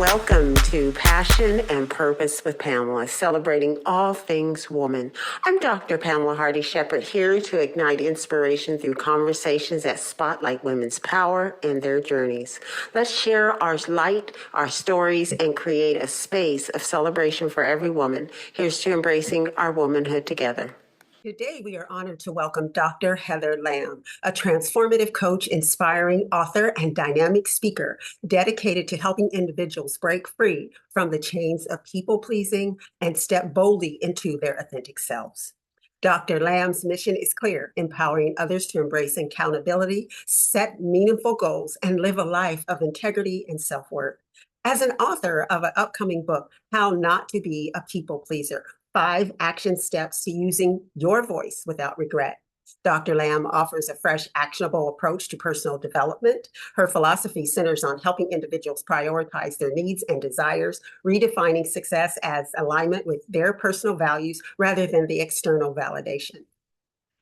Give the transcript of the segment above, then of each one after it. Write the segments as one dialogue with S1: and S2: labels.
S1: Welcome to Passion and Purpose with Pamela, celebrating all things woman. I'm Dr. Pamela Hardy Shepherd, here to ignite inspiration through conversations that spotlight women's power and their journeys. Let's share our light, our stories, and create a space of celebration for every woman. Here's to embracing our womanhood together. Today, we are honored to welcome Dr. Heather Lamb, a transformative coach, inspiring author, and dynamic speaker dedicated to helping individuals break free from the chains of people-pleasing and step boldly into their authentic selves. Dr. Lamb's mission is clear: empowering others to embrace accountability, set meaningful goals, and live a life of integrity and self-worth. As an author of an upcoming book, How Not to Be a People Pleaser, 5 action steps to using your voice without regret, Dr. Lamb offers a fresh, actionable approach to personal development. Her philosophy centers on helping individuals prioritize their needs and desires, redefining success as alignment with their personal values rather than the external validation.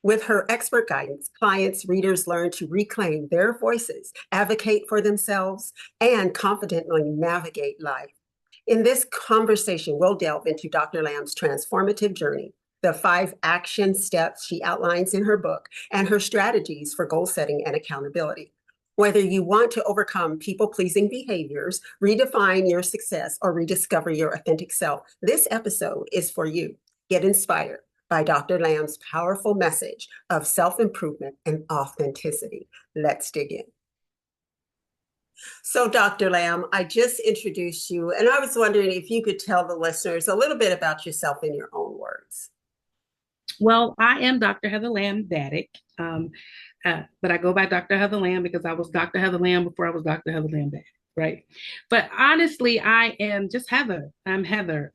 S1: With her expert guidance, clients, readers learn to reclaim their voices, advocate for themselves, and confidently navigate life. In this conversation, we'll delve into Dr. Lamb's transformative journey, the 5 action steps she outlines in her book, and her strategies for goal setting and accountability. Whether you want to overcome people-pleasing behaviors, redefine your success, or rediscover your authentic self, this episode is for you. Get inspired by Dr. Lamb's powerful message of self-improvement and authenticity. Let's dig in. So, Dr. Lamb, I just introduced you, and I was wondering if you could tell the listeners a little bit about yourself in your own words.
S2: Well, I am Dr. Heather Lamb Daddick, but I go by Dr. Heather Lamb because I was Dr. Heather Lamb before I was Dr. Heather Lamb Daddick, right? But honestly, I am just Heather. I'm Heather.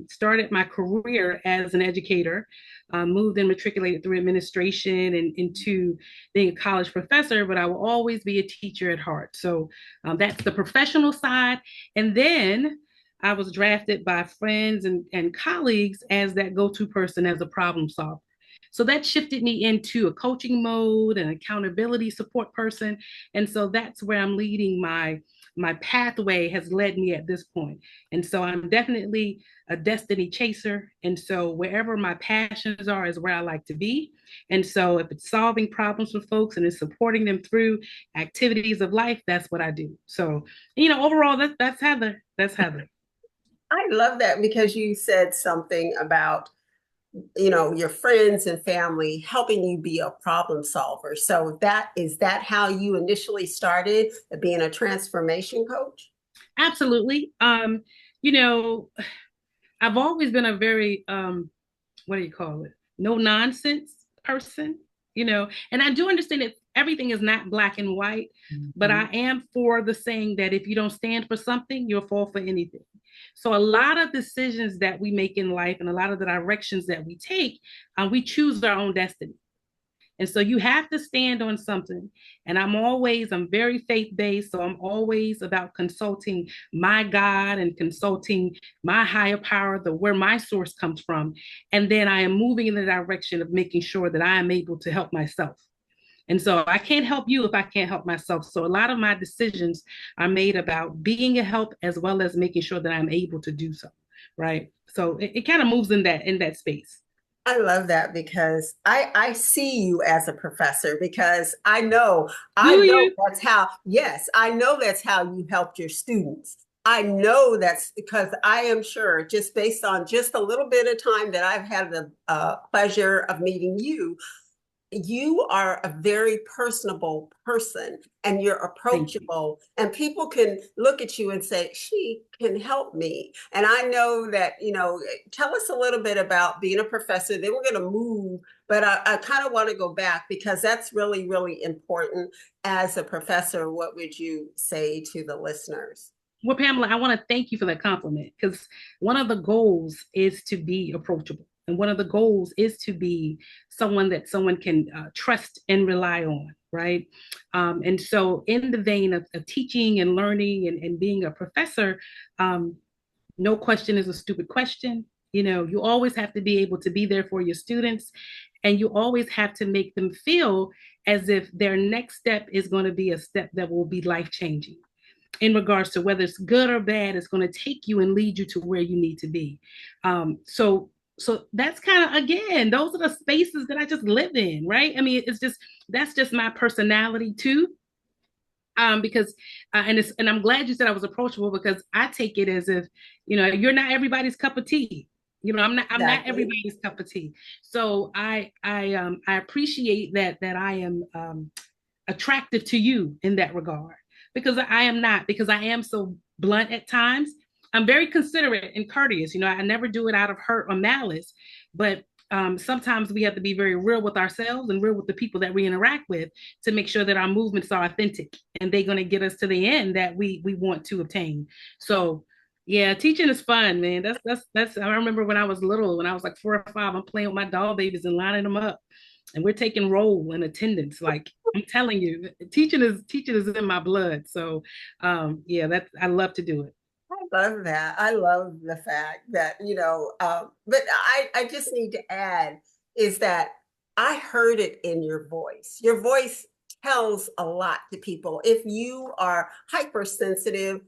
S2: Started my career as an educator, moved and matriculated through administration and into being a college professor, but I will always be a teacher at heart. So that's the professional side. And then I was drafted by friends and colleagues as that go-to person as a problem solver. So that shifted me into a coaching mode and accountability support person. And so that's where I'm leading my pathway has led me at this point. And so I'm definitely a destiny chaser. And so wherever my passions are is where I like to be. And so if it's solving problems for folks and it's supporting them through activities of life, that's what I do. So, overall, that's Heather. That's Heather.
S1: I love that because you said something about, your friends and family helping you be a problem solver. So is that how you initially started being a transformation coach?
S2: Absolutely. You know, I've always been a very what do you call it? No nonsense person, and I do understand that everything is not black and white, but I am for the saying that if you don't stand for something, you'll fall for anything. So a lot of decisions that we make in life and a lot of the directions that we take, we choose our own destiny. And so you have to stand on something. And I'm very faith based. So I'm always about consulting my God and consulting my higher power, where my source comes from. And then I am moving in the direction of making sure that I am able to help myself. And so I can't help you if I can't help myself. So a lot of my decisions are made about being a help as well as making sure that I'm able to do so. Right. So it kind of moves in that space.
S1: I love that because I see you as a professor because I
S2: Do
S1: know
S2: you?
S1: that's how, yes, I know that's how you helped your students. I know that's because I am sure, just based on just a little bit of time that I've had the pleasure of meeting you, you are a very personable person and you're approachable, and people can look at you and say, she can help me. And I know that, tell us a little bit about being a professor. Then we're going to move, but I kind of want to go back because that's really, really important. As a professor, what would you say to the listeners?
S2: Well, Pamela, I want to thank you for that compliment because one of the goals is to be approachable. And one of the goals is to be someone that someone can trust and rely on, right? And so, in the vein of teaching and learning and being a professor, no question is a stupid question. You always have to be able to be there for your students, and you always have to make them feel as if their next step is going to be a step that will be life changing. in regards to whether it's good or bad, it's going to take you and lead you to where you need to be. So that's kind of, again, those are the spaces that I just live in, right? I mean, it's just, that's just my personality too. Because and I'm glad you said I was approachable, because I take it as if, you're not everybody's cup of tea. I'm not
S1: Exactly.
S2: everybody's cup of tea. So I appreciate that I am attractive to you in that regard, because I am not, because I am so blunt at times. I'm very considerate and courteous. I never do it out of hurt or malice, but sometimes we have to be very real with ourselves and real with the people that we interact with, to make sure that our movements are authentic and they're going to get us to the end that we want to obtain. So yeah, teaching is fun, man. That's I remember when I was little, when I was like 4 or 5, I'm playing with my doll babies and lining them up, and we're taking roll and attendance. Like, I'm telling you, teaching is in my blood. So yeah, that's, I love to do it.
S1: I love that. I love the fact that, but I just need to add is that I heard it in your voice. Your voice tells a lot to people. If you are hypersensitive,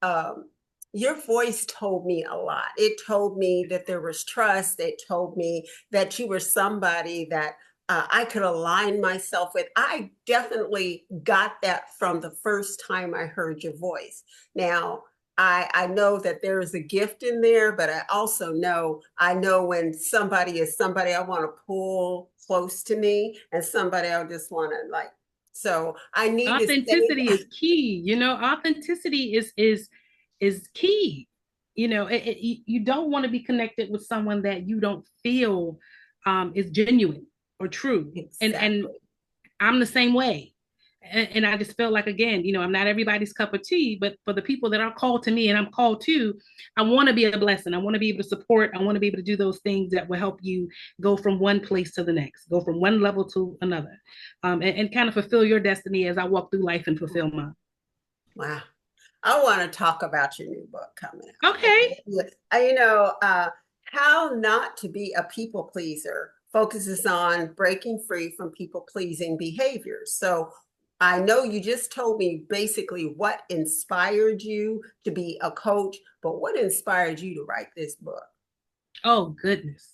S1: um, your voice told me a lot. It told me that there was trust. It told me that you were somebody that I could align myself with. I definitely got that from the first time I heard your voice. Now, I know that there is a gift in there, but I know when somebody is somebody I want to pull close to me, and somebody I just want to like. So I need to say
S2: Authenticity
S1: that.
S2: is key. Authenticity is key. You don't want to be connected with someone that you don't feel is genuine or true. And
S1: Exactly.
S2: I'm the same way. And I just feel like, again, I'm not everybody's cup of tea, but for the people that are called to me and I'm called to, I want to be a blessing. I want to be able to support. I want to be able to do those things that will help you go from one place to the next, go from one level to another, and kind of fulfill your destiny as I walk through life and fulfill mine.
S1: Wow. I want to talk about your new book coming out.
S2: Okay.
S1: Okay. How Not to Be a People Pleaser focuses on breaking free from people pleasing behaviors. So I know you just told me basically what inspired you to be a coach, but what inspired you to write this book?
S2: Oh, goodness.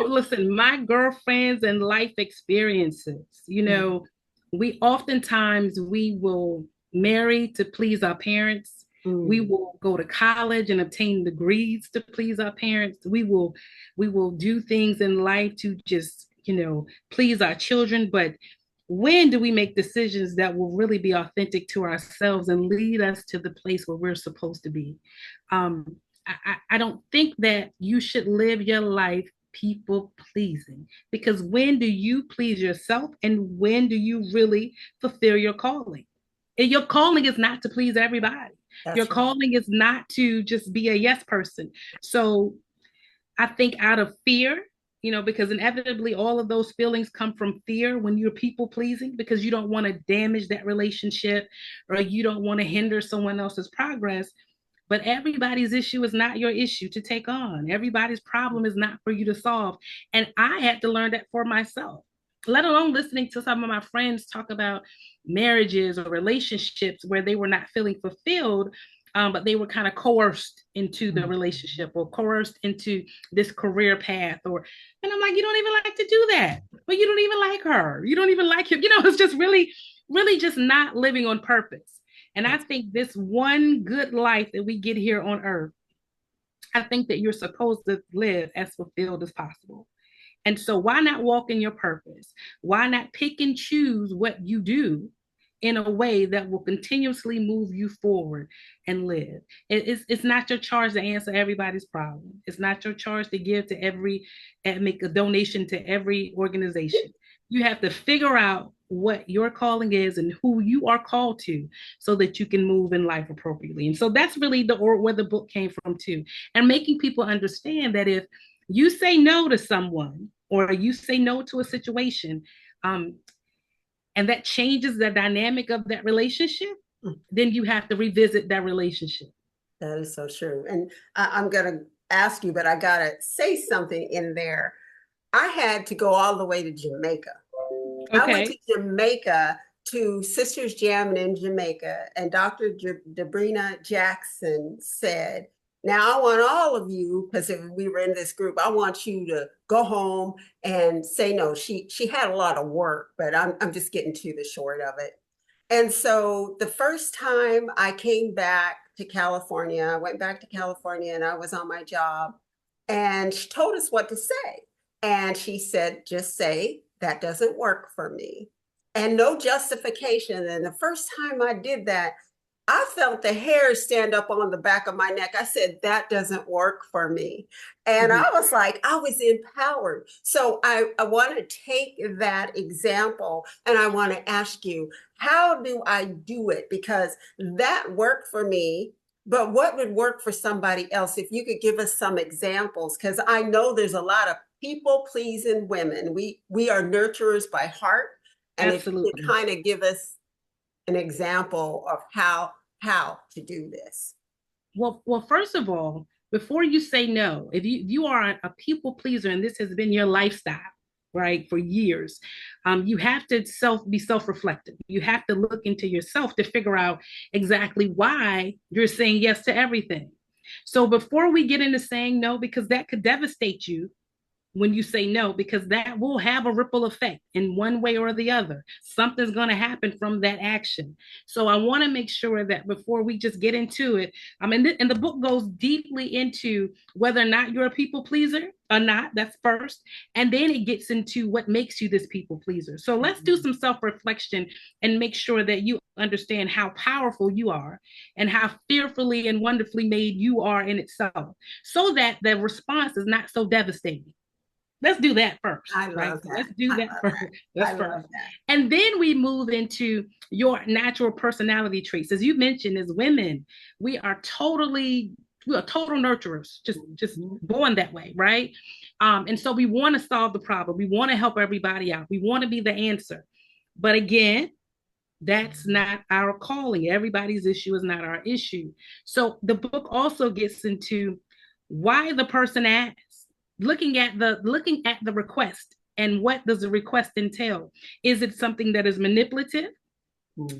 S2: Listen, my girlfriends and life experiences, we oftentimes we will marry to please our parents. We
S1: Mm.
S2: will go to college and obtain degrees to please our parents. We will do things in life to just, please our children. But when do we make decisions that will really be authentic to ourselves and lead us to the place where we're supposed to be? Um, I don't think that you should live your life people pleasing, because when do you please yourself, and when do you really fulfill your calling? And your calling is not to please everybody. Your
S1: That's right.
S2: calling is not to just be a yes person. So I think out of fear, because inevitably all of those feelings come from fear when you're people pleasing, because you don't want to damage that relationship, or you don't want to hinder someone else's progress. But everybody's issue is not your issue to take on. Everybody's problem is not for you to solve. And I had to learn that for myself, let alone listening to some of my friends talk about marriages or relationships where they were not feeling fulfilled, but they were kind of coerced into the relationship or coerced into this career path. And I'm like, you don't even like to do that. But you don't even like her. You don't even like him. It's just really, really just not living on purpose. And I
S1: That's
S2: think this one good life that we get here on earth, I think that you're supposed to live as fulfilled as possible. And so, why not walk in your purpose? Why not pick and choose what you do in a way that will continuously move you forward and live? It's not your charge to answer everybody's problem. It's not your charge to give to every and make a donation to every organization. You have to figure out what your calling is and who you are called to, so that you can move in life appropriately. And so that's really where the book came from too, and making people understand that if you say no to someone or you say no to a situation, um, and that changes the dynamic of that relationship, then you have to revisit that relationship.
S1: that is so true. And I'm going to ask you, but I got to say something in there. I had to go all the way to Jamaica. I went to
S2: Okay.
S1: Jamaica to Sisters Jamming in Jamaica, and Dr. Debrina Jackson said, now I want all of you, because we were in this group, I want you to go home and say no. She had a lot of work, but I'm just getting to the short of it. And so the first time I came back to California, I went back to California and I was on my job, and she told us what to say. And she said, just say, that doesn't work for me. And no justification. And the first time I did that, I felt the hair stand up on the back of my neck. I said, that doesn't work for me. And
S2: Mhm.
S1: I was like, I was empowered. So I want to take that example and I want to ask you, how do I do it? Because that worked for me. But what would work for somebody else? If you could give us some examples, because I know there's a lot of people pleasing women. We are nurturers by heart. And if you could
S2: Absolutely.
S1: kind of give us an example of how to do this.
S2: Well, first of all, before you say no, if you are a people pleaser and this has been your lifestyle, right, for years, you have to be self-reflective. You have to look into yourself to figure out exactly why you're saying yes to everything. So before we get into saying no, because that could devastate you, when you say no, because that will have a ripple effect in one way or the other. Something's going to happen from that action. So I want to make sure that before we just get into it, I mean, and the book goes deeply into whether or not you're a people pleaser or not. That's first. And then it gets into what makes you this people pleaser. So let's do some self reflection and make sure that you understand how powerful you are and how fearfully and wonderfully made you are in itself, so that the response is not so devastating. Let's do that first,
S1: I
S2: right?
S1: love
S2: So
S1: that.
S2: let's do
S1: I
S2: that
S1: love
S2: first.
S1: that.
S2: That's
S1: I love
S2: first.
S1: that.
S2: And then we move into your natural personality traits. As you mentioned, as women, we are total nurturers, just
S1: Mhm.
S2: born that way, right? And so we want to solve the problem. We want to help everybody out. We want to be the answer. But again, that's not our calling. Everybody's issue is not our issue. So the book also gets into why the person asks, looking at the request and what does the request entail? Is it something that is manipulative?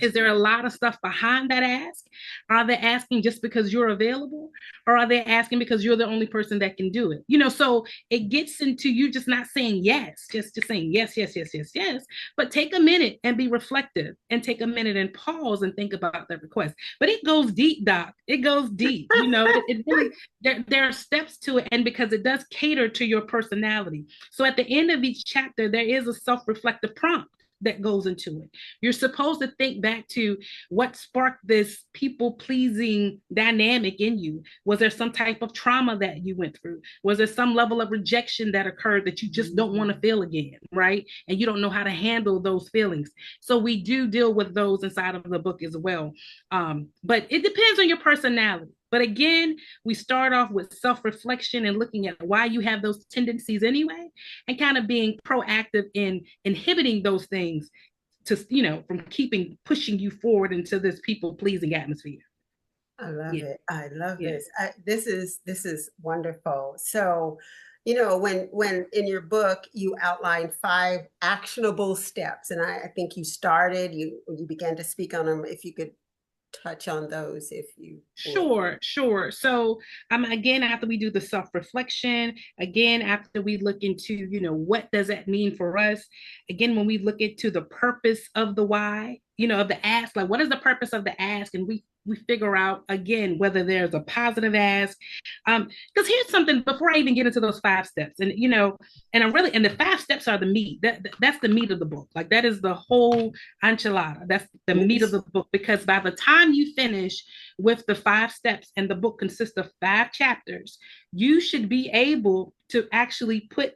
S2: Is there a lot of stuff behind that ask? Are they asking just because you're available? Or are they asking because you're the only person that can do it? So it gets into you just not saying yes, just saying yes, yes, yes, yes, yes. But take a minute and be reflective and take a minute and pause and think about that request. But it goes deep, Doc. It goes deep. It really, there are steps to it. And because it does cater to your personality. So at the end of each chapter, there is a self-reflective prompt that goes into it. You're supposed to think back to what sparked this people pleasing dynamic in you. Was there some type of trauma that you went through? Was there some level of rejection that occurred that you just don't want to feel again, right? And you don't know how to handle those feelings. So we do deal with those inside of the book as well. But it depends on your personality. But again, we start off with self reflection and looking at why you have those tendencies anyway, and kind of being proactive in inhibiting those things to, from pushing you forward into this people pleasing atmosphere.
S1: I love
S2: Yeah.
S1: it. I love
S2: Yeah.
S1: this. This is wonderful. So, when in your book you outline 5 actionable steps, and I think you began to speak on them. If you could touch on those, if you would.
S2: Sure. So, again, after we do the self-reflection, again, after we look into, what does that mean for us? Again, when we look into the purpose of the why, of the ask, like what is the purpose of the ask? And we figure out again whether there's a positive ask. Because here's something before I even get into those 5 steps, and the 5 steps are the meat. That's the meat of the book. Like that is the whole enchilada. That's the meat of the book. Because by the time you finish with the 5 steps, and the book consists of 5 chapters, you should be able to actually put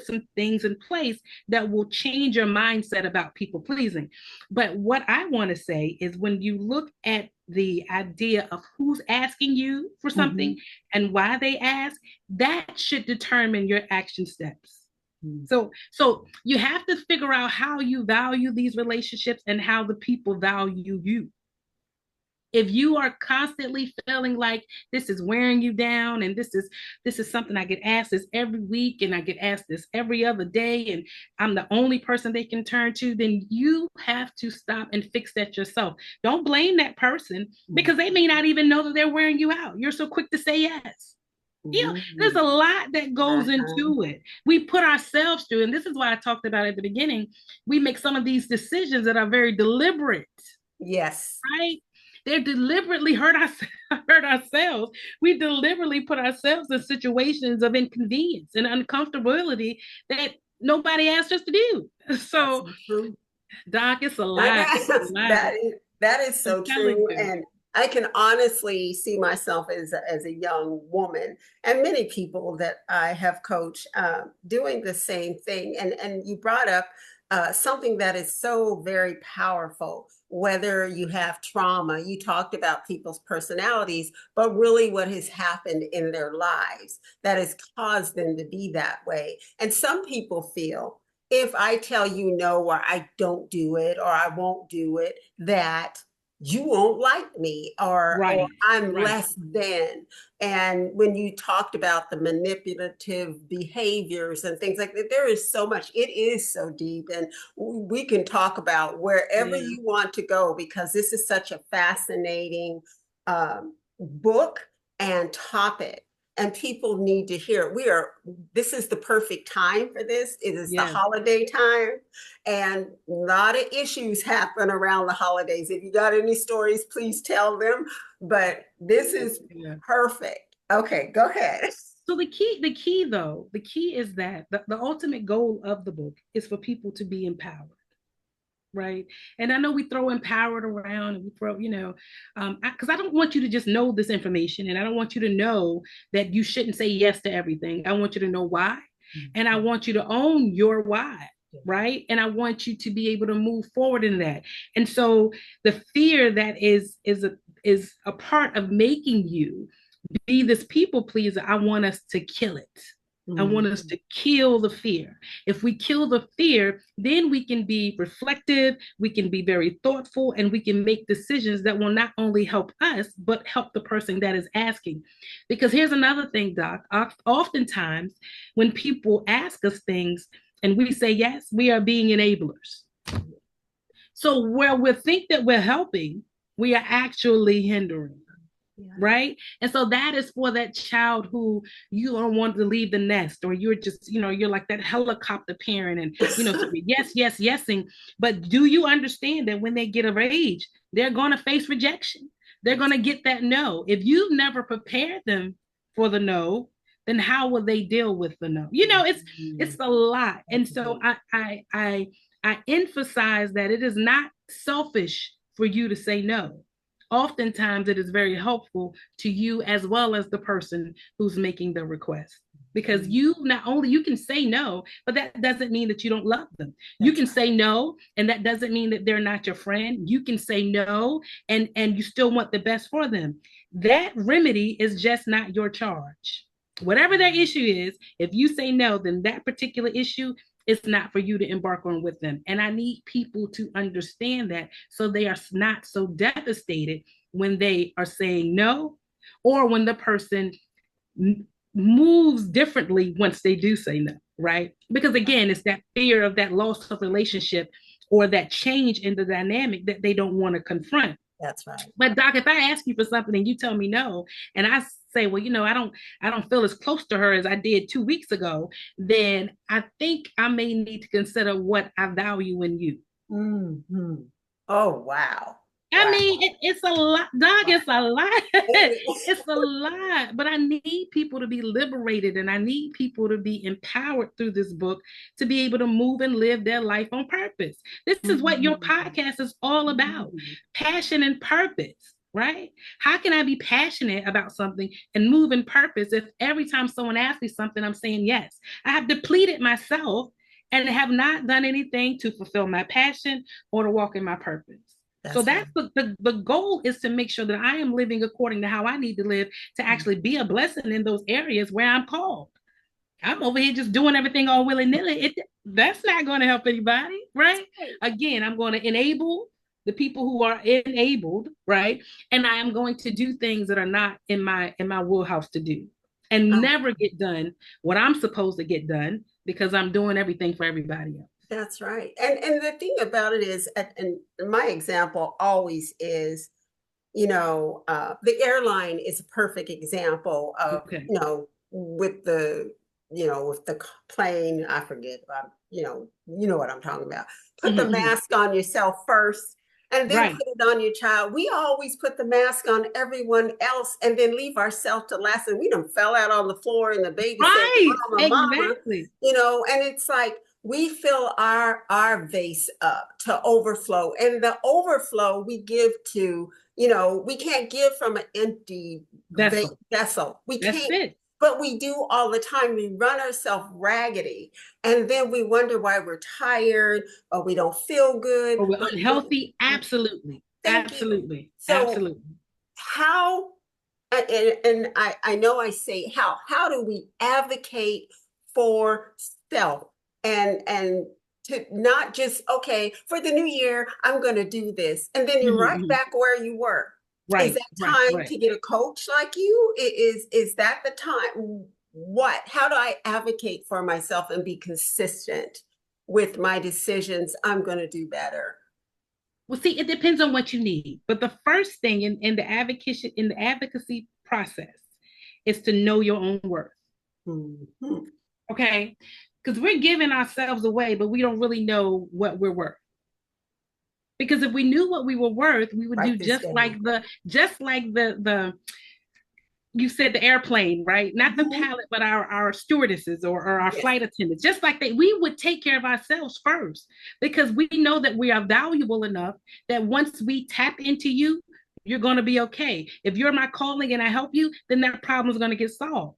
S2: some things in place that will change your mindset about people pleasing. But what I want to say is when you look at the idea of who's asking you for something and why they ask, that should determine your action steps. So you have to figure out how you value these relationships and how the people value you. If you are constantly feeling like this is wearing you down, and this is something I get asked this every week, and I get asked this every other day, and I'm the only person they can turn to, then you have to stop and fix that yourself. Don't blame that person, because they may not even know that they're wearing you out. You're so quick to say yes. There's a lot that goes
S1: Uh-huh.
S2: into it. We put ourselves through, and this is why I talked about at the beginning. We make some of these decisions that are very deliberate,
S1: Yes.
S2: right? They're deliberately hurt ourselves. We deliberately put ourselves in situations of inconvenience and uncomfortability that nobody asked us to do.
S1: That's
S2: So,
S1: so true.
S2: Doc, it's a lot. It's a lot.
S1: That is
S2: I'm
S1: so
S2: telling
S1: true.
S2: you.
S1: And I can honestly see myself as a young woman and many people that I have coached doing the same thing. And you brought up something that is so very powerful, whether you have trauma, you talked about people's personalities, but really what has happened in their lives that has caused them to be that way. And some people feel if I tell you no, or I don't do it, or I won't do it, that you won't like me, or
S2: Right,
S1: I'm
S2: right.
S1: less than. And when you talked about the manipulative behaviors and things like that, there is so much. It is so deep, and we can talk about wherever
S2: Yeah.
S1: you want to go, because this is such a fascinating book and topic, and people need to hear it. This is the perfect time for this. It is the
S2: Yes.
S1: holiday time, and a lot of issues happen around the holidays. If you got any stories, please tell them. But this is
S2: Yeah.
S1: perfect. Okay, go ahead.
S2: So the key is that the ultimate goal of the book is for people to be empowered, right? And I know we throw empowered around, and we throw, because I don't want you to just know this information, and I don't want you to know that you shouldn't say yes to everything. I want you to know why, and I want you to own your why, right? And I want you to be able to move forward in that. And so the fear that is a part of making you be this people pleaser, I want us to kill it. I want us to kill the fear. If we kill the fear, then we can be reflective, we can be very thoughtful, and we can make decisions that will not only help us, but help the person that is asking. Because here's another thing, Doc. Oftentimes, when people ask us things and we say yes, we are being enablers. So where we think that we're helping, we are actually hindering,
S1: Yeah.
S2: right? And so that is for that child who you don't want to leave the nest, or you're just, you're like that helicopter parent, and so you're yes, yes, yesing. But do you understand that when they get of age, they're going to face rejection? They're going to get that no. If you've never prepared them for the no, then how will they deal with the no? It's a lot. And so I emphasize that it is not selfish for you to say no. Oftentimes it is very helpful to you as well as the person who's making the request, because you not only you can say no, but that doesn't mean that you don't love them. You can say no, and that doesn't mean that they're not your friend. You can say no, and you still want the best for them. That remedy is just not your charge. Whatever that issue is, if you say no, then that particular issue is not for you to embark on with them. And I need people to understand that, so they are not so devastated when they are saying no, or when the person moves differently once they do say no, right? Because again, it's that fear of that loss of relationship, or that change in the dynamic that they don't want to confront.
S1: That's right.
S2: But Doc, if I ask you for something and you tell me no, and I say, well, I don't feel as close to her as I did 2 weeks ago, then I think I may need to consider what I value in you.
S1: Mm-hmm. Oh, wow.
S2: I
S1: Wow.
S2: mean, it's a lot, Doc.
S1: Wow.
S2: It's a lot. It's a lot. But I need people to be liberated, and I need people to be empowered through this book to be able to move and live their life on purpose. This is what your podcast is all about: passion and purpose, right? How can I be passionate about something and move in purpose if every time someone asks me something, I'm saying yes? I have depleted myself and have not done anything to fulfill my passion or to walk in my purpose. So
S1: That's right.
S2: that's the goal, is to make sure that I am living according to how I need to live, to actually be a blessing in those areas where I'm called. I'm over here just doing everything all willy nilly. That's not going to help anybody, right? Again, I'm going to enable, the people who are enabled, right? And I am going to do things that are not in my wheelhouse to do, and
S1: Oh,
S2: never get done what I'm supposed to get done because I'm doing everything for everybody else.
S1: that's right. And the thing about it is, and my example always is, the airline is a perfect example of,
S2: Okay.
S1: with the, with the plane, I forget, you know what I'm talking about. Put the
S2: Mm-hmm.
S1: mask on yourself first and then put
S2: Right.
S1: it on your child. We always put the mask on everyone else and then leave ourselves to last. And we done fell out on the floor and the baby said,
S2: Right.
S1: mama, mama,
S2: Exactly.
S1: and it's like, we fill our vase up to overflow, and the overflow we give to, we can't give from an empty
S2: Vessel.
S1: vessel. We
S2: That's
S1: can't,
S2: it.
S1: but we do all the time. We run ourselves raggedy, and then we wonder why we're tired or we don't feel good.
S2: Or we're
S1: But
S2: unhealthy. Absolutely.
S1: thank you.
S2: Absolutely.
S1: So
S2: Absolutely.
S1: how, and I know I say how do we advocate for self, and to not just, okay, for the new year I'm going to do this, and then you're right
S2: Mm-hmm.
S1: back where you were. Is
S2: Right.
S1: that
S2: Right.
S1: time
S2: Right.
S1: to get a coach like you? Is that the time? What, how do I advocate for myself and be consistent with my decisions? I'm going to do better.
S2: Well, see, it depends on what you need. But the first thing in the advocacy process is to know your own worth.
S1: Mm-hmm.
S2: Okay. Because we're giving ourselves away, but we don't really know what we're worth. Because if we knew what we were worth, we would do
S1: Write this down.
S2: just like the you said the airplane, right? Not the
S1: Mm-hmm.
S2: pilot, but our stewardesses or our
S1: Yes.
S2: flight attendants, just like that, we would take care of ourselves first because we know that we are valuable enough that once we tap into you, you're going to be okay. If you're my calling and I help you, then that problem is going to get solved.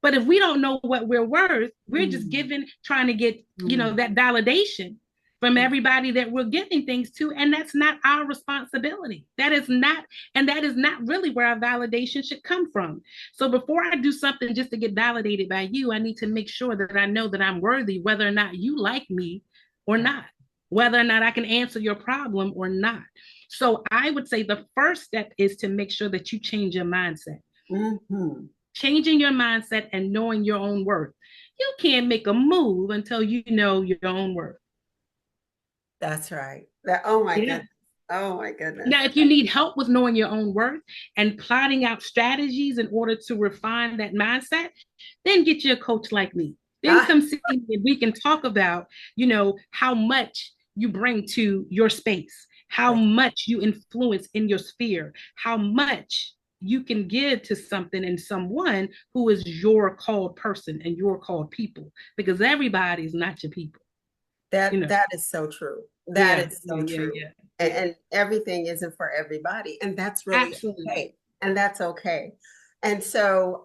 S2: But if we don't know what we're worth, we're just
S1: Mm-hmm.
S2: giving, trying to get, that validation from everybody that we're giving things to. And that's not our responsibility. And that is not really where our validation should come from. So before I do something just to get validated by you, I need to make sure that I know that I'm worthy, whether or not you like me or not, whether or not I can answer your problem or not. So I would say the first step is to make sure that you change your mindset.
S1: Mm-hmm.
S2: Changing your mindset and knowing your own worth. You can't make a move until you know your own worth.
S1: That's right. Oh my
S2: Yeah.
S1: goodness. Oh my goodness.
S2: Now, if you need help with knowing your own worth and plotting out strategies in order to refine that mindset, then get you a coach like me. Then
S1: Ah,
S2: come see me and we can talk about, how much you bring to your space, how
S1: that's,
S2: much you influence in your sphere, how much you can give to something and someone who is your called person and your called people, because everybody is not your people, you know.
S1: that is so true. That
S2: Yeah,
S1: is
S2: yeah,
S1: so
S2: yeah,
S1: true.
S2: yeah,
S1: And,
S2: yeah.
S1: and everything isn't for everybody. And that's really
S2: Absolutely.
S1: okay. And that's okay. And so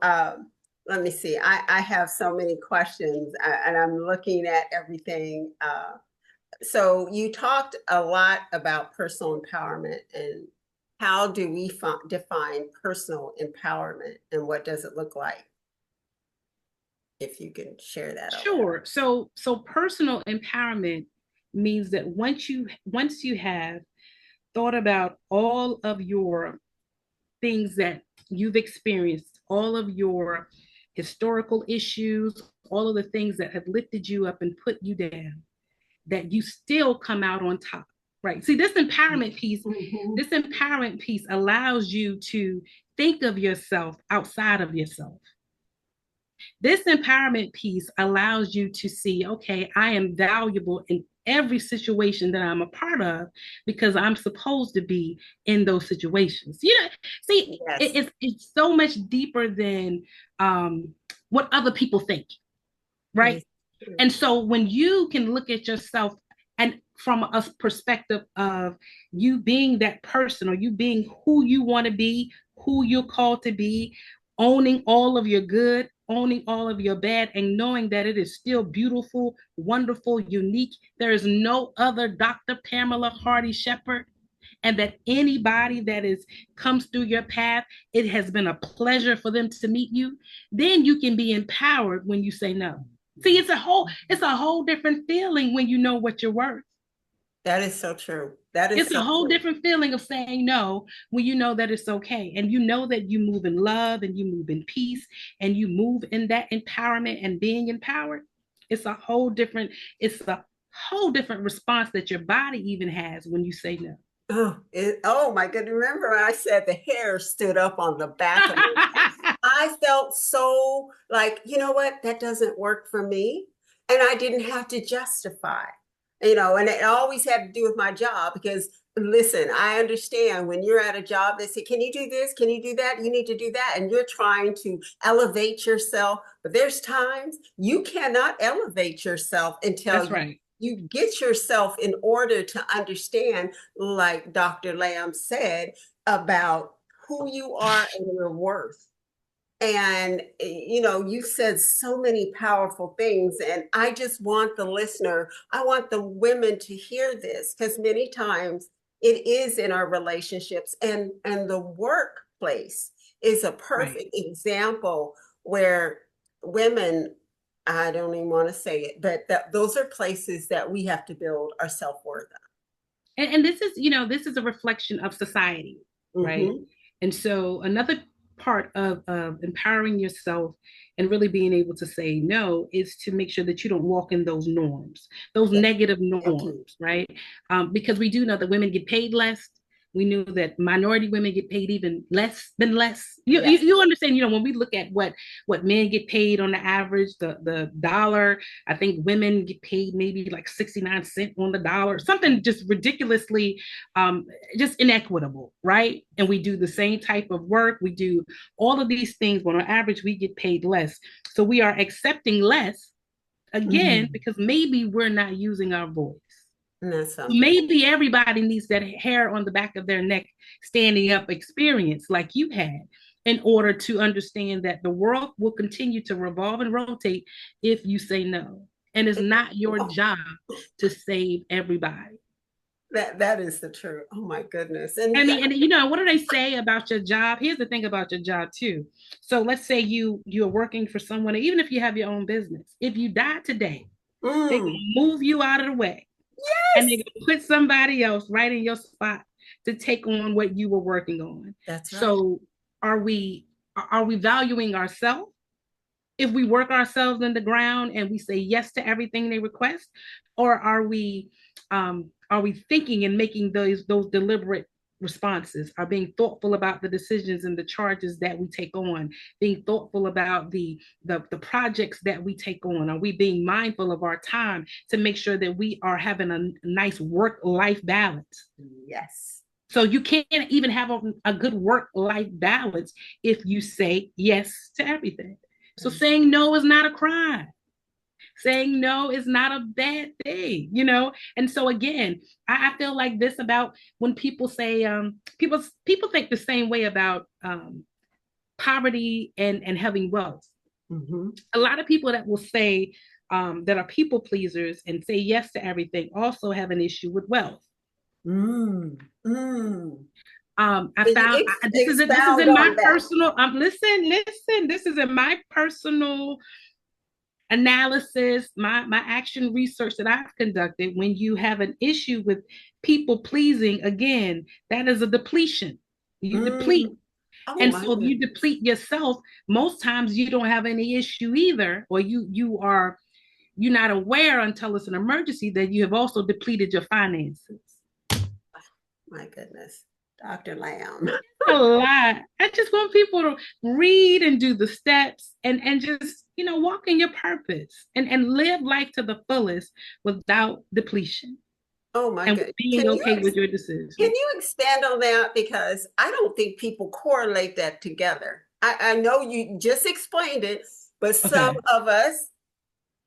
S1: let me see. I have so many questions, and I'm looking at everything. So you talked a lot about personal empowerment, and how do we define personal empowerment, and what does it look like? If you can share that a little.
S2: Sure. So personal empowerment means that once you have thought about all of your things that you've experienced, all of your historical issues, all of the things that have lifted you up and put you down, that you still come out on top. Right. See,
S1: Mhm.
S2: this empowerment piece allows you to think of yourself outside of yourself. This empowerment piece allows you to see, okay, I am valuable in every situation that I'm a part of because I'm supposed to be in those situations. See,
S1: Yes.
S2: it's so much deeper than what other people think,
S1: That
S2: right?
S1: is true.
S2: And so when you can look at yourself and from a perspective of you being that person or you being who you want to be, who you're called to be, owning all of your good, owning all of your bad, and knowing that it is still beautiful, wonderful, unique. There is no other Dr. Pamela Hardy Shepherd, and that anybody that is comes through your path, it has been a pleasure for them to meet you. Then you can be empowered when you say no. See, it's a whole different feeling when you know what you're worth.
S1: That is so true. That is
S2: It's a
S1: so
S2: whole
S1: true.
S2: different feeling of saying no when you know that it's okay. And you know that you move in love and you move in peace and you move in that empowerment and being empowered. It's a whole different, it's a whole different response that your body even has when you say no.
S1: Oh my goodness. Remember when I said the hair stood up on the back of my neck? I felt so like, you know what? That doesn't work for me. And I didn't have to justify, and it always had to do with my job because listen, I understand when you're at a job, they say, can you do this? Can you do that? You need to do that. And you're trying to elevate yourself. But there's times you cannot elevate yourself until
S2: That's right.
S1: you get yourself in order to understand, like Dr. Lamb said, about who you are and your worth. And, you said so many powerful things. And I just want the listener, I want the women to hear this because many times it is in our relationships and the workplace is a
S2: Right.
S1: perfect example where women, I don't even want to say it, but those are places that we have to build our self-worth
S2: And this is, this is a reflection of society,
S1: on.
S2: right? And so another part of empowering yourself and really being able to say no is to make sure that you don't walk in those norms, those
S1: Yeah,
S2: negative
S1: thank you.
S2: norms, right? Because we do know that women get paid less. We knew that minority women get paid even less than less.
S1: Yes.
S2: You understand, when we look at what men get paid on the average, the dollar, I think women get paid maybe like 69 cents on the dollar, something just ridiculously um, just inequitable, right? And we do the same type of work. We do all of these things, but on average, we get paid less. So we are accepting less again
S1: Mhm.
S2: because maybe we're not using our voice.
S1: And that's something.
S2: Maybe everybody needs that hair on the back of their neck standing up experience like you had in order to understand that the world will continue to revolve and rotate if you say no. And it's not your
S1: Oh,
S2: job to save everybody.
S1: that is the truth. Oh my goodness. And
S2: I mean, and what do they say about your job? Here's the thing about your job too. So let's say you're working for someone, even if you have your own business. If you die today, they can
S1: mm,
S2: move you out of the way and they
S1: yes,
S2: can put somebody else right in your spot to take on what you were working on.
S1: that's right.
S2: So are we are we valuing ourselves if we work ourselves in the ground and we say yes to everything they request, or are we thinking and making those deliberate responses, are being thoughtful about the decisions and the charges that we take on, being thoughtful about the projects that we take on, are we being mindful of our time to make sure that we are having a nice work life balance?
S1: Yes.
S2: So you can't even have a good work life balance if you say yes to everything. So saying no is not a crime. Saying no is not a bad thing. And so again, I feel like this about when people say people think the same way about poverty and having wealth.
S1: Mm-hmm.
S2: A lot of people that will say that are people pleasers and say yes to everything also have an issue with wealth.
S1: Mm, mm.
S2: I
S1: Can you
S2: found this is
S1: expound
S2: in my
S1: on that?
S2: personal listen, this is in my personal analysis, my action research that I've conducted. When you have an issue with people pleasing, again, that is a depletion. You deplete.
S1: Mm. Oh
S2: And
S1: my
S2: so if you
S1: goodness.
S2: deplete yourself, most times you don't have any issue either, or you're not aware until it's an emergency that you have also depleted your finances.
S1: My goodness. Dr. Lamb.
S2: A lot. I just want people to read and do the steps and just, walk in your purpose and live life to the fullest without depletion
S1: Oh my
S2: and
S1: goodness.
S2: being okay with your decision.
S1: Can you expand on that? Because I don't think people correlate that together. I know you just explained it, but some
S2: Okay.
S1: of us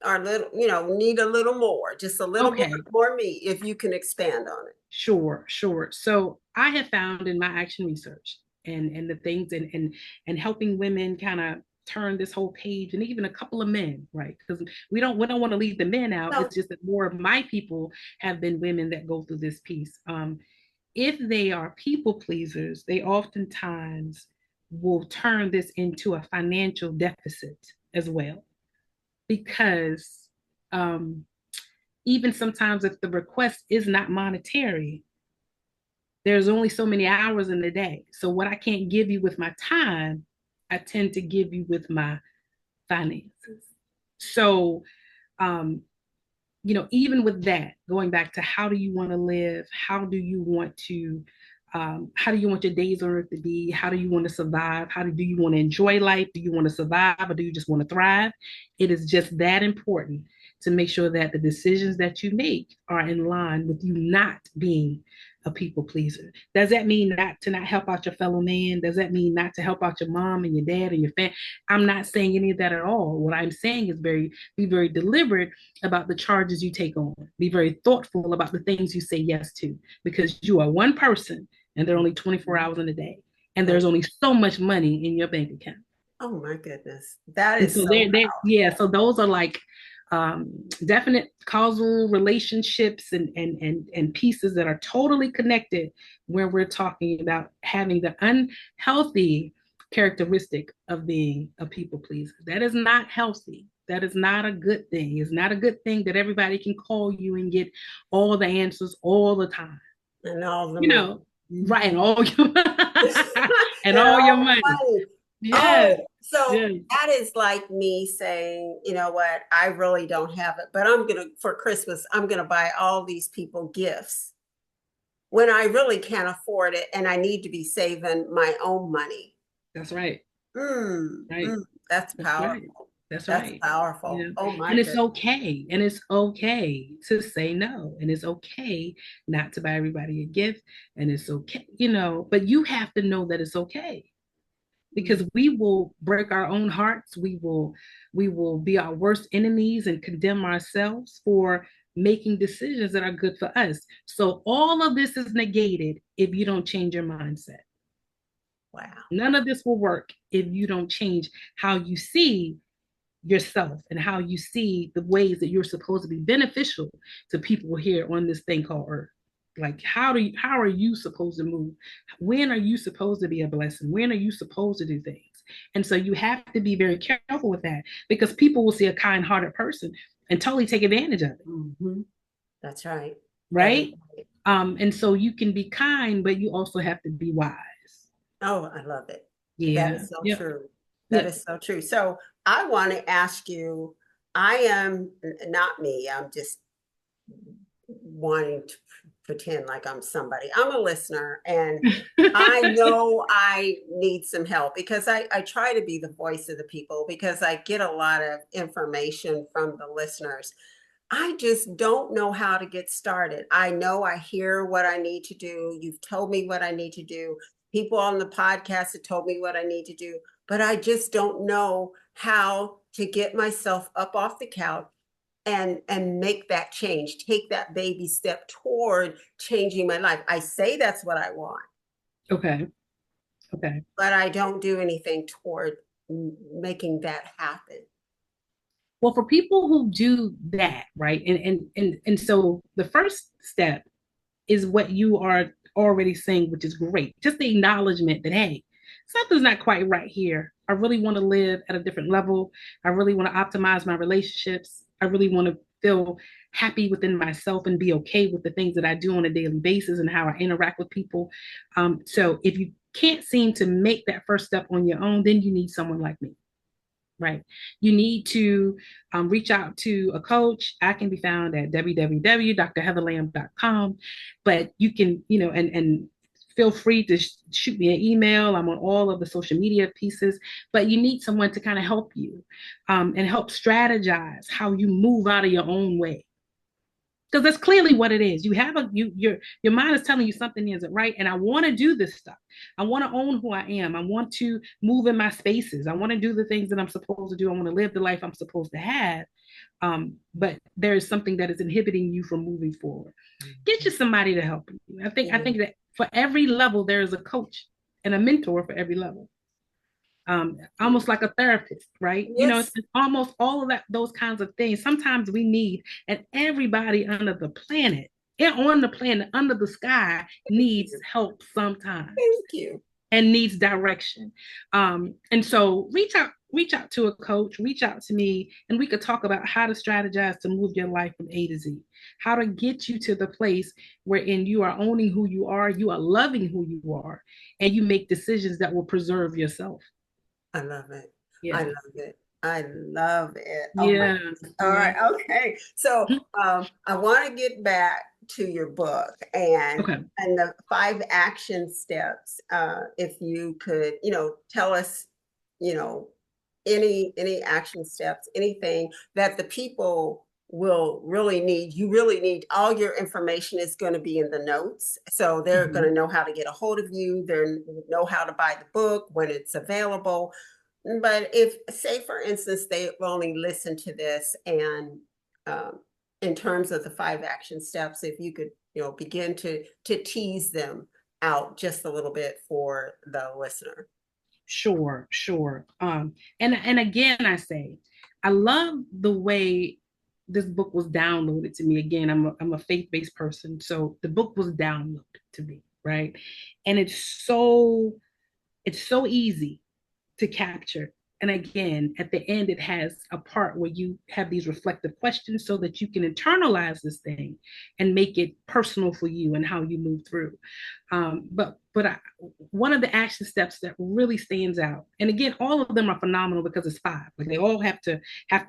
S1: are little, need a little more, just a little more,
S2: Okay.
S1: more me, if you can expand on it.
S2: Sure, sure. So I have found in my action research and the things and helping women kind of turn this whole page, and even a couple of men, right? Because we don't want to leave the men out.
S1: So,
S2: It's just that more of my people have been women that go through this piece. If they are people pleasers, they oftentimes will turn this into a financial deficit as well, because um, even sometimes if the request is not monetary, there's only so many hours in the day. So what I can't give you with my time, I tend to give you with my finances. So, um, even with that, going back to how do you want to live? How do you want your days on earth to be? How do you want to survive? Do you want to enjoy life? Do you want to survive or do you just want to thrive? It is just that important to make sure that the decisions that you make are in line with you not being a people pleaser. Does that mean not help out your fellow man? Does that mean not to help out your mom and your dad and your family? I'm not saying any of that at all. What I'm saying is be very deliberate about the charges you take on. Be very thoughtful about the things you say yes to, because you are one person and there are only 24 hours in a day. And there's only so much money in your bank account.
S1: Oh my goodness. That
S2: And
S1: is
S2: so
S1: so
S2: yeah,
S1: powerful.
S2: so those are like definite causal relationships and pieces that are totally connected where we're talking about having the unhealthy characteristic of being a people pleaser. That is not healthy. That is not a good thing. It's not a good thing that everybody can call you and get all the answers all the time.
S1: And all the
S2: You
S1: money.
S2: know, right?
S1: Mhm.
S2: And
S1: And
S2: all your
S1: all
S2: money.
S1: the money.
S2: Yes,
S1: Oh, so
S2: yes.
S1: that is like me saying, you know what, I really don't have it, but for Christmas, I'm gonna buy all these people gifts when I really can't afford it and I need to be saving my own money.
S2: That's right.
S1: Mm,
S2: Right.
S1: mm, that's
S2: That's right.
S1: powerful.
S2: That's
S1: That's
S2: right.
S1: powerful. Oh my
S2: And it's
S1: goodness.
S2: okay. And it's okay to say no. And it's okay not to buy everybody a gift. And it's okay, but you have to know that it's okay because we will break our own hearts. We will be our worst enemies and condemn ourselves for making decisions that are good for us. So all of this is negated if you don't change your mindset.
S1: Wow.
S2: None of this will work if you don't change how you see yourself and how you see the ways that you're supposed to be beneficial to people here on this thing called earth. Like how are you supposed to move? When are you supposed to be a blessing? When are you supposed to do things? And so you have to be very careful with that because people will see a kind-hearted person and totally take advantage of it.
S1: Mm-hmm. That's right. That is
S2: Right.
S1: right.
S2: And so you can be kind, but you also have to be wise.
S1: Oh, I love it. That
S2: Yeah.
S1: is so
S2: Yep.
S1: true. That
S2: Yep.
S1: is so true. So I want to ask you, I am not me, I'm just wanting to pretend like I'm somebody. I'm a listener and I know I need some help because I try to be the voice of the people because I get a lot of information from the listeners. I just don't know how to get started. I know I hear what I need to do. You've told me what I need to do. People on the podcast have told me what I need to do, but I just don't know how to get myself up off the couch and make that change, take that baby step toward changing my life. I say that's what I want,
S2: Okay. Okay.
S1: but I don't do anything toward making that happen.
S2: Well, for people who do that, right? And so the first step is what you are already saying, which is great. Just the acknowledgement that, hey, something's not quite right here. I really want to live at a different level. I really want to optimize my relationships. I really want to feel happy within myself and be okay with the things that I do on a daily basis and how I interact with people. So if you can't seem to make that first step on your own, then you need someone like me. Right. You need to reach out to a coach. I can be found at www.drheatherlamb.com. But you can, and feel free to shoot me an email. I'm on all of the social media pieces, but you need someone to kind of help you and help strategize how you move out of your own way because that's clearly what it is. You have your mind is telling you something isn't right, and I want to do this stuff. I want to own who I am. I want to move in my spaces. I want to do the things that I'm supposed to do. I want to live the life I'm supposed to have. But there is something that is inhibiting you from moving forward. Get you somebody to help you. I think that for every level there is a coach and a mentor for every level, almost like a therapist, right? It's,
S1: Yes.
S2: it's almost all of that, those kinds of things. Sometimes we need, and everybody under the planet, and on the planet, under the sky, needs help sometimes
S1: Thank you.
S2: and needs direction. And so reach out reach out to a coach, reach out to me, and we could talk about how to strategize to move your life from A to Z, how to get you to the place wherein you are owning who you are loving who you are, and you make decisions that will preserve yourself.
S1: I love it. I
S2: Yeah.
S1: love it. I love it. Oh my
S2: Yeah.
S1: goodness. All
S2: Yeah.
S1: right. Okay. So I want to get back to your book
S2: Okay.
S1: and the 5 action steps. If you could, tell us, you know, any action steps, anything that the people will really need. You really need all your information is going to be in the notes. So they're going
S2: Mhm.
S1: to know how to get a hold of you. They know how to buy the book when it's available. But if, say, for instance, they only listen to this and in terms of the 5 action steps, if you could, begin to tease them out just a little bit for the listener.
S2: Sure, sure. And again, I say, I love the way this book was downloaded to me. Again, I'm a faith-based person, so the book was downloaded to me, right? And it's so easy to capture. And again, at the end, it has a part where you have these reflective questions so that you can internalize this thing and make it personal for you and how you move through. One of the action steps that really stands out, and again, all of them are phenomenal because it's 5. Like they all have to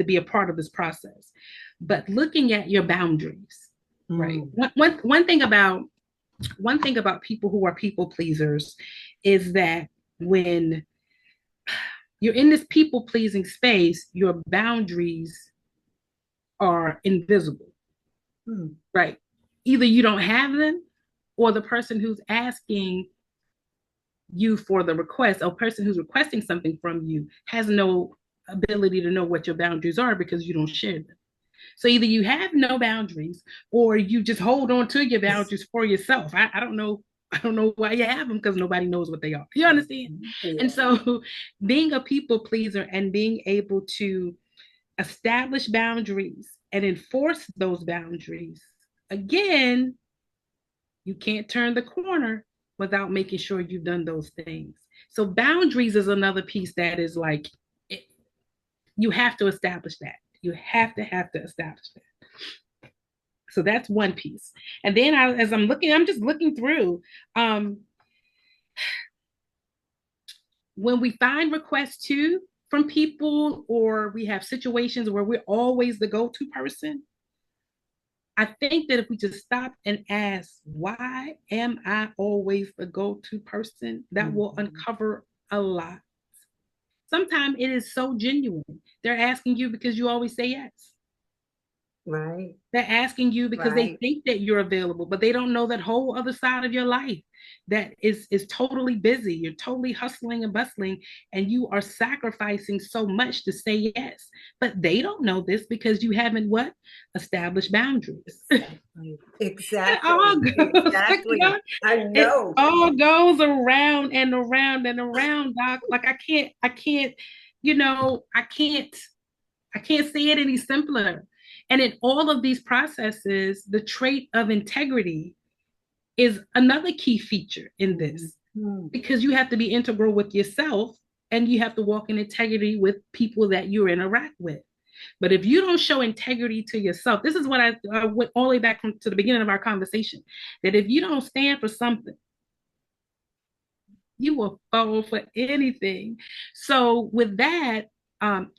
S2: be a part of this process. But looking at your boundaries, right?
S1: Mm.
S2: One thing about people who are people pleasers is that when you're in this people pleasing space, your boundaries are invisible,
S1: Mm.
S2: right? Either you don't have them, or the person who's asking you for the request, or person who's requesting something from you, has no ability to know what your boundaries are because you don't share them. So either you have no boundaries or you just hold on to your boundaries for yourself. I don't know. I don't know why you have them because nobody knows what they are. You understand? And
S1: Yeah.
S2: so being a people pleaser and being able to establish boundaries and enforce those boundaries, again, you can't turn the corner without making sure you've done those things. So boundaries is another piece that is like, it, you have to establish that. You have to establish that. So that's one piece. And then as I'm looking, I'm just looking through. Um, when we find requests too from people, or we have situations where we're always the go-to person, I think that if we just stop and ask, why am I always the go-to person, that will uncover a lot. Sometimes it is so genuine. They're asking you because you always say yes.
S1: Right.
S2: They're asking you because they
S1: Right.
S2: think that you're available, but they don't know that whole other side of your life that is totally busy. You're totally hustling and bustling, and you are sacrificing so much to say yes. But they don't know this because you haven't what? Established boundaries.
S1: Exactly.
S2: It
S1: Exactly.
S2: all goes,
S1: Exactly. I
S2: it
S1: know.
S2: all goes around and around and around, Doc. Like I can't, I can't say it any simpler. And in all of these processes, the trait of integrity is another key feature in this
S1: Mhm.
S2: because you have to be integral with yourself and you have to walk in integrity with people that you interact with. But if you don't show integrity to yourself, this is what I went all the way back to the beginning of our conversation, that if you don't stand for something, you will fall for anything. So with that,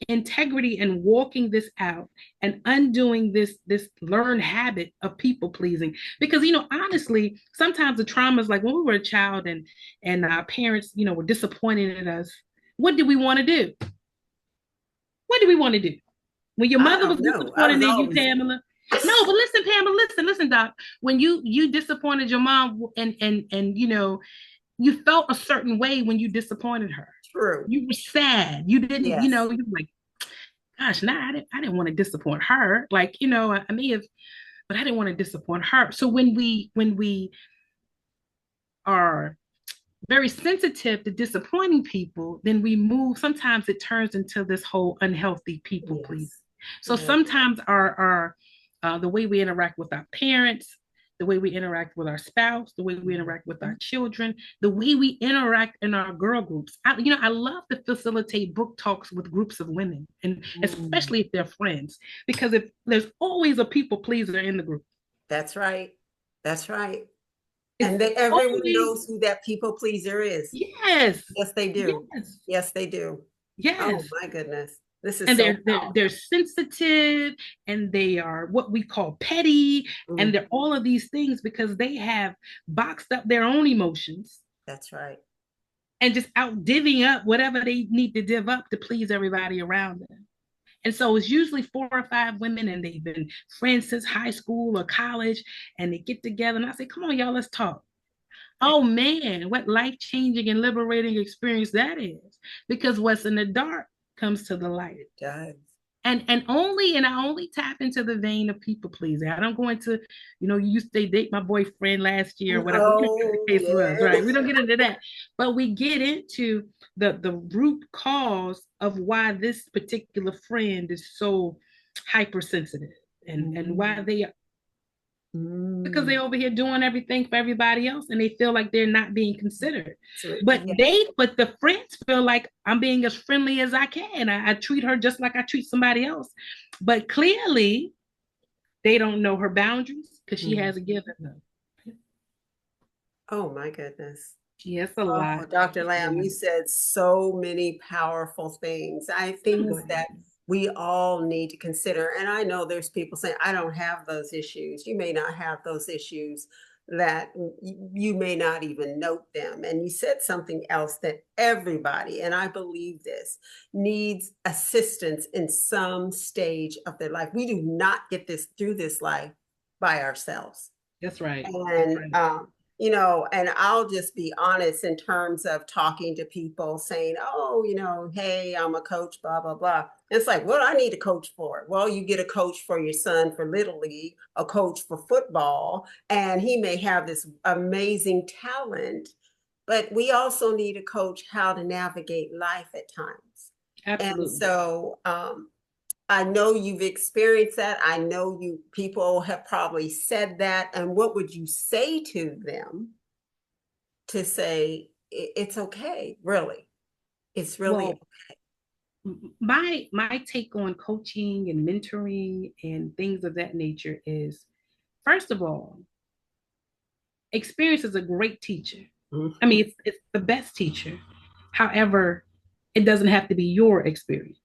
S2: integrity and walking this out and undoing this learned habit of people pleasing, because honestly, sometimes the trauma is like when we were a child and our parents were disappointed in us. What did we want to do? What do we want to do when your
S1: I
S2: mother was
S1: don't know. I
S2: disappointed
S1: was
S2: in you,
S1: always
S2: Pamela? No, but listen, Pamela, listen, Doc. When you disappointed your mom and you felt a certain way when you disappointed her.
S1: true.
S2: You were sad. You didn't,
S1: Yes.
S2: you were like, gosh, nah, I didn't want to disappoint her. Like, I may have, but I didn't want to disappoint her. So when we are very sensitive to disappointing people, then we move. Sometimes it turns into this whole unhealthy people please.
S1: Yes.
S2: So
S1: Yes.
S2: sometimes our the way we interact with our parents, the way we interact with our spouse, the way we interact with our children, the way we interact in our girl groups. I love to facilitate book talks with groups of women, and
S1: Mm.
S2: especially if they're friends, because if there's always a people pleaser in the group.
S1: That's right. That's right.
S2: It's
S1: And everyone
S2: always,
S1: knows who that people pleaser is.
S2: yes,
S1: Yes, they do.
S2: yes,
S1: Yes, they do. Oh
S2: yes.
S1: my goodness. This is
S2: And
S1: so
S2: they're
S1: powerful.
S2: sensitive, and they are what we call petty, and
S1: Mm,
S2: they're all of these things because they have boxed up their own emotions
S1: that's right.
S2: and just out divvying up whatever they need to div up to please everybody around them. And so it's usually 4 or 5 women, and they've been friends since high school or college, and they get together, and I say, come on, y'all, let's talk. Oh man, what life-changing and liberating experience that is. Because what's in the dark comes to the light.
S1: It does.
S2: And I only tap into the vein of people pleasing. I don't go into, you used to date my boyfriend last year or whatever. We don't get
S1: Oh,
S2: the case was,
S1: yeah.
S2: right? We don't get into that. But we get into the root cause of why this particular friend is so hypersensitive, and why
S1: Mm,
S2: they, because
S1: mm.
S2: they're over here doing everything for everybody else, and they feel like they're not being considered. But
S1: Yeah.
S2: the friends feel like I'm being as friendly as I can. I treat her just like I treat somebody else. But clearly, they don't know her boundaries because she
S1: Mm.
S2: hasn't given them.
S1: Oh my goodness.
S2: Yes, a
S1: Oh,
S2: lot.
S1: Dr.
S2: It's a
S1: Lamb,
S2: lot.
S1: you said so many powerful things.
S2: Go
S1: Things
S2: ahead.
S1: that we all need to consider. And I know there's people saying, I don't have those issues. You may not have those issues, that you may not even note them. And you said something else, that everybody, and I believe this, needs assistance in some stage of their life. We do not get this through this life by ourselves.
S2: That's right. That's
S1: And,
S2: right.
S1: and I'll just be honest in terms of talking to people saying, oh, hey, I'm a coach, blah, blah, blah. It's like, what do I need a coach for? Well, you get a coach for your son for Little League, a coach for football, and he may have this amazing talent, but we also need a coach how to navigate life at times. And
S2: Absolutely.
S1: so, I know you've experienced that. I know people have probably said that. And what would you say to them to say it's okay, really? It's really
S2: Well, my take on coaching and mentoring and things of that nature is, first of all, experience is a great teacher. I
S1: Mhm.
S2: mean, it's the best teacher. However, it doesn't have to be your experience.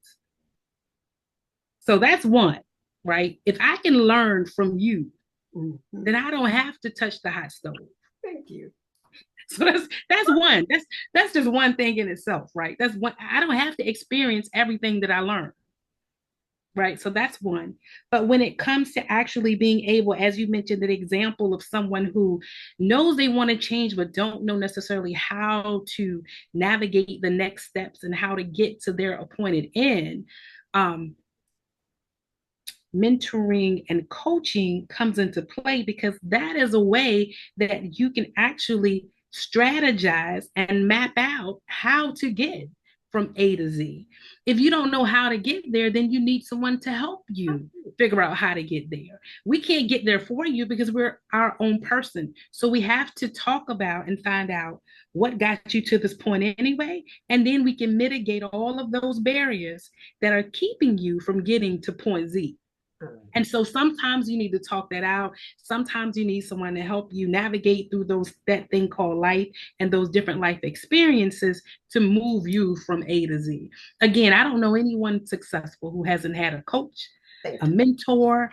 S2: So that's one, right? If I can learn from you, then
S1: Mhm.
S2: I don't have to touch the hot stove.
S1: Thank you.
S2: So that's one. That's just one thing in itself, right? That's one. I don't have to experience everything that I learn. Right. So that's one. But when it comes to actually being able, as you mentioned, an example of someone who knows they want to change, but don't know necessarily how to navigate the next steps and how to get to their appointed end, um, mentoring and coaching comes into play, because that is a way that you can actually strategize and map out how to get from A to Z. If you don't know how to get there, then you need someone to help you figure out how to get there. We can't get there for you because we're our own person. So we have to talk about and find out what got you to this point anyway. And then we can mitigate all of those barriers that are keeping you from getting to point Z. And so sometimes you need to talk that out. Sometimes you need someone to help you navigate through that thing called life and those different life experiences to move you from A to Z. Again, I don't know anyone successful who hasn't had a coach, a
S1: Thank you.
S2: mentor,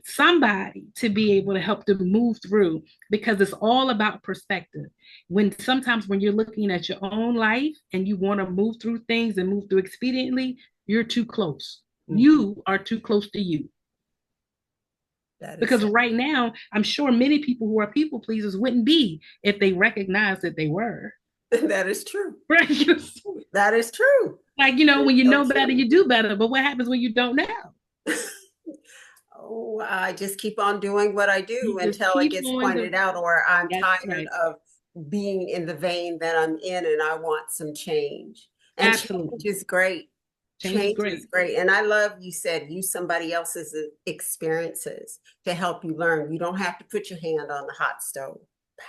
S2: somebody to be able to help them move through, because it's all about perspective. Sometimes when you're looking at your own life and you want to move through things and move through expediently, you're too close.
S1: Mhm.
S2: You are too close to you.
S1: That is
S2: Because right now, I'm sure many people who are people pleasers wouldn't be if they recognized that they were.
S1: that is true.
S2: Right?
S1: That is true.
S2: Like,
S1: That is
S2: when you
S1: so
S2: know better,
S1: true.
S2: you do better. But what happens when you don't know?
S1: Oh, I just keep on doing what I do
S2: You just
S1: until it
S2: keep
S1: gets
S2: on
S1: pointed out, or I'm
S2: That's
S1: tired
S2: right.
S1: of being in the vein that I'm in and I want some change. And change
S2: Absolutely.
S1: is great.
S2: Change is
S1: Change is
S2: great.
S1: great. And I love you said use somebody else's experiences to help you learn. You don't have to put your hand on the hot stove.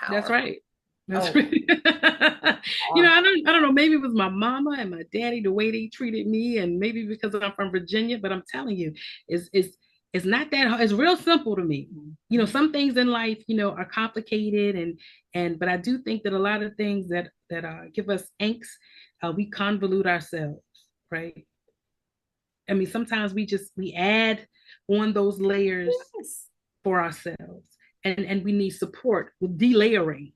S2: That's
S1: Powerful.
S2: right. That's
S1: Oh,
S2: right. I don't know. Maybe it was my mama and my daddy, the way they treated me, and maybe because I'm from Virginia. But I'm telling you, it's not that hard. It's real simple to me. Some things in life, are complicated, but I do think that a lot of things that give us angst, we convolute ourselves, right? I mean, sometimes we add on those layers
S1: yes.
S2: for ourselves, and we need support with delayering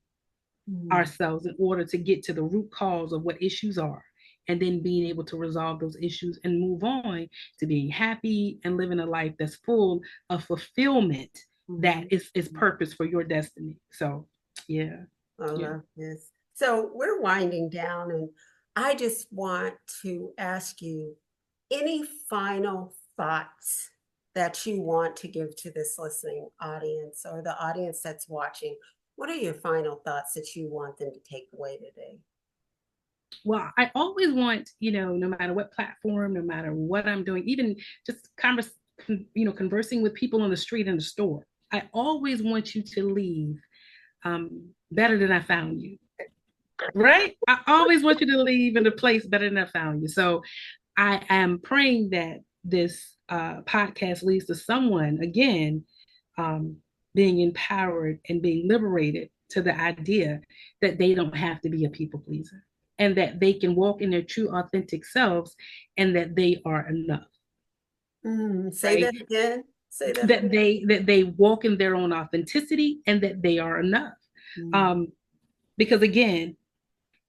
S1: Mm.
S2: ourselves in order to get to the root cause of what issues are, and then being able to resolve those issues and move on to being happy and living a life that's full of fulfillment, that is purpose for your destiny. So yeah.
S1: I
S2: Yeah.
S1: love this. So we're winding down, and I just want to ask you any final thoughts that you want to give to this listening audience or the audience that's watching. What are your final thoughts that you want them to take away today?
S2: Well, I always want, no matter what platform, no matter what I'm doing, even just conversing with people on the street in the store, I always want you to leave better than I found you. Right? I always want you to leave in a place better than I found you. So I am praying that this podcast leads to someone, again, um, being empowered and being liberated to the idea that they don't have to be a people pleaser, and that they can walk in their true, authentic selves, and that they are enough.
S1: Say
S2: Right?
S1: that again. Say that
S2: That
S1: again.
S2: they walk in their own authenticity, and that they are enough.
S1: Mm.
S2: Um, because again,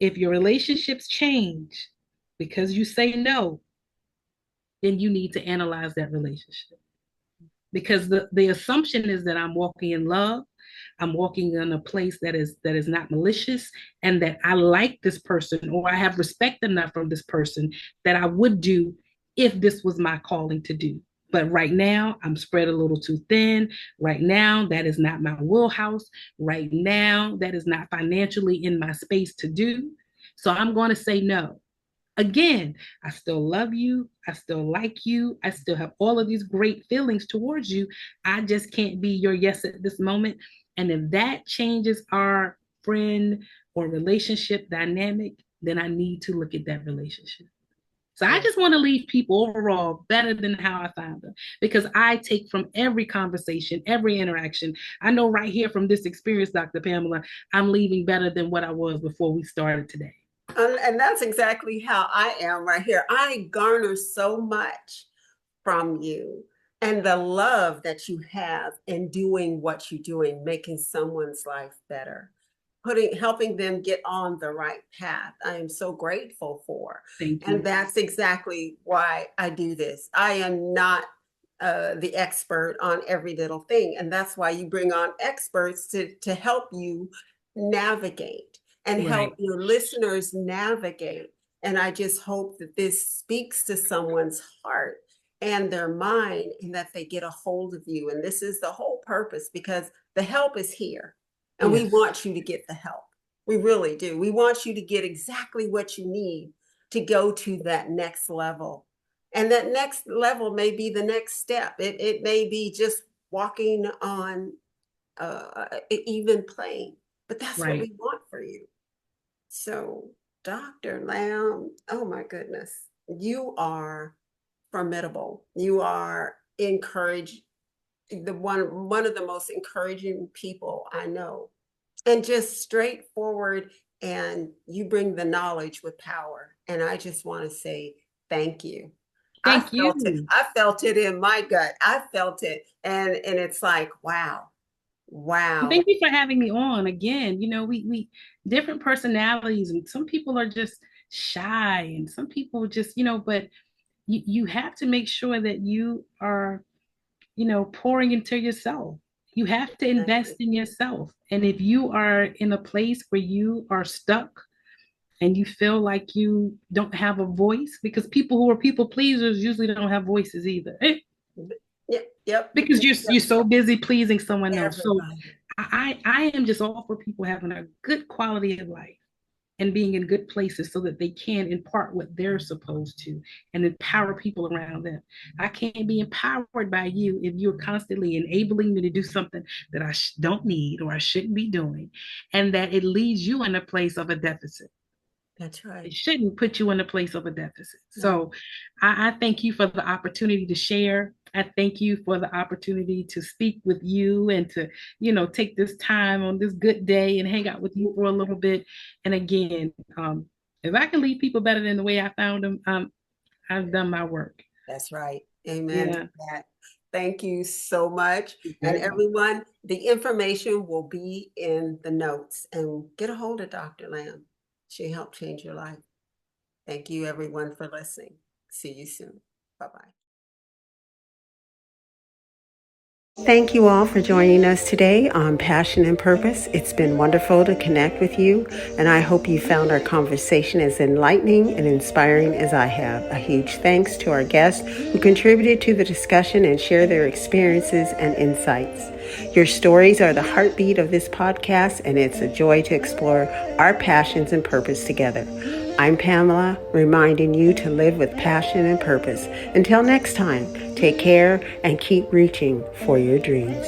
S2: if your relationships change because you say no, then you need to analyze that relationship. Because the assumption is that I'm walking in love, I'm walking in a place that is not malicious, and that I like this person, or I have respect enough from this person that I would do if this was my calling to do. But right now, I'm spread a little too thin. Right now, that is not my wheelhouse. Right now, that is not financially in my space to do. So I'm going to say no. Again, I still love you. I still like you. I still have all of these great feelings towards you. I just can't be your yes at this moment. And if that changes our friend or relationship dynamic, then I need to look at that relationship. So I
S1: Yeah.
S2: just want to leave people overall better than how I found them, because I take from every conversation, every interaction. I know right here from this experience, Dr. Pamela, I'm leaving better than what I was before we started today.
S1: And that's exactly how I am right here. I garner so much from you and the love that you have in doing what you're doing, making someone's life better, helping them get on the right path. I am so grateful for.
S2: Thank
S1: And
S2: you.
S1: that's exactly why I do this. I am not the expert on every little thing. And that's why you bring on experts to help you navigate and help
S2: Right.
S1: your listeners navigate. And I just hope that this speaks to someone's heart and their mind, and that they get a hold of you. And this is the whole purpose, because the help is here and we
S2: Yes.
S1: want you to get the help. We really do. We want you to get exactly what you need to go to that next level. And that next level may be the next step. It may be just walking on even plane, but that's what
S2: Right.
S1: we want for you. So, Dr. Lamb, oh my goodness, you are formidable. You are encouraged, the one of the most encouraging people I know, and just straightforward. And you bring the knowledge with power. And I just want to say thank you. I
S2: Thank
S1: felt it.
S2: you.
S1: I felt it in my gut. I felt it, and it's like wow, wow.
S2: Thank you for having me on again. We different personalities, and some people are just shy, and some people just, but you have to make sure that you are, pouring into yourself. You have to invest
S1: Exactly.
S2: in yourself. And if you are in a place where you are stuck and you feel like you don't have a voice, because people who are people pleasers usually don't have voices either.
S1: Yep, yep,
S2: Because you're
S1: yep.
S2: so busy pleasing someone else. So
S1: Everybody.
S2: I am just all for people having a good quality of life. and being in good places so that they can impart what they're supposed to and empower people around them. I can't be empowered by you if you're constantly enabling me to do something that I don't need or I shouldn't be doing, and that it leaves you in a place of a deficit.
S1: That's right.
S2: It shouldn't put you in a place of a deficit.
S1: No.
S2: So I thank you for the opportunity to share. I thank you for the opportunity to speak with you and to, take this time on this good day and hang out with you for a little bit. And again, if I can leave people better than the way I found them, I've done my work.
S1: That's right. Amen
S2: Yeah.
S1: to that. Thank you so much. And
S2: Very much.
S1: everyone, the information will be in the notes, and get a hold of Dr. Lamb. She helped change your life. Thank you, everyone, for listening. See you soon. Bye-bye. Thank you all for joining us today on Passion and Purpose. It's been wonderful to connect with you, and I hope you found our conversation as enlightening and inspiring as I have. A huge thanks to our guests who contributed to the discussion and shared their experiences and insights. Your stories are the heartbeat of this podcast, and it's a joy to explore our passions and purpose together. I'm Pamela, reminding you to live with passion and purpose. Until next time, take care and keep reaching for your dreams.